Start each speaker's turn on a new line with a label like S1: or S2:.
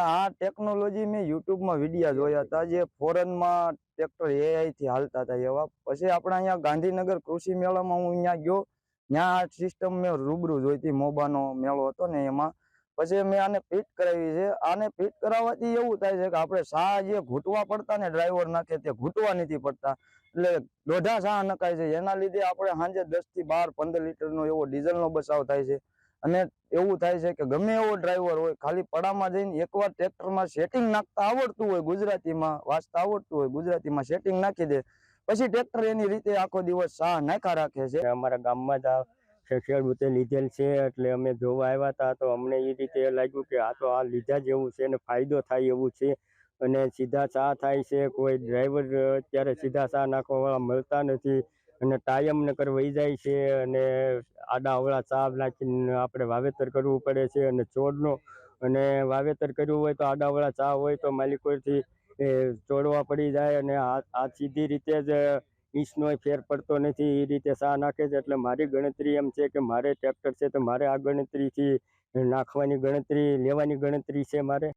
S1: આ ટેકનોલોજી મેં યુટ્યુબમાં વિડીયો જોયા હતા જે ફોરેનમાં ટ્રેક્ટર એઆઈ થી હાલતા હતા એવા. પછી આપણે અહીંયા ગાંધીનગર કૃષિ મેળામાં હું અહીંયા ગયો, ત્યાં આ સિસ્ટમ મેં રૂબરૂ જોઈ હતી. મોબાનો મેળો હતો ને એમાં. પછી મેં આને ફિટ કરાવી છે. આને ફિટ કરાવવાથી એવું થાય છે કે આપણે સાહ જે ઘૂંટવા પડતા ને ડ્રાઈવર નાખે તે ઘૂંટવા નથી પડતા, એટલે દોઢા સાહ નખાય છે. એના લીધે આપણે સાંજે 10 થી 12 15 લીટરનો એવો ડીઝલનો બચાવ થાય છે. અને એવું થાય છે કે ગમે એવો ડ્રાઈવર હોય, ખાલી પડામાં જઈને એકવાર ટ્રેક્ટરમાં સેટિંગ નાખતા આવડતું હોય, ગુજરાતીમાં વાંચતા આવડતું હોય, ગુજરાતીમાં સેટિંગ નાખી દે, પછી ટ્રેક્ટર એની રીતે આખો દિવસ સાહ નાખ્યા રાખે છે.
S2: અમારા ગામમાં જ આ ખેડૂતે લીધેલ છે, એટલે અમે જોવા આવ્યા હતા. તો અમને એ રીતે લાગ્યું કે આ તો આ લીધા જેવું છે અને ફાયદો થાય એવું છે. અને સીધા સાહ થાય છે. કોઈ ડ્રાઈવર અત્યારે સીધા સાહ નાખવાવાળા મળતા નથી અને ટાઈમ નકર વહી જાય છે. અને આડા અવળા સાહ નાખીને આપણે વાવેતર કરવું પડે છે. અને છોડનો અને વાવેતર કર્યું હોય તો આડા અવળા સાહ હોય તો માલિકોથી છોડવા પડી જાય. અને આ સીધી રીતે જ ઈંચનો ફેર પડતો નથી, એ રીતે સાહ નાખે છે. એટલે મારી ગણતરી એમ છે કે મારે ટ્રેક્ટર છે તો મારે આ ગણતરીથી નાખવાની ગણતરી લેવાની ગણતરી છે મારે.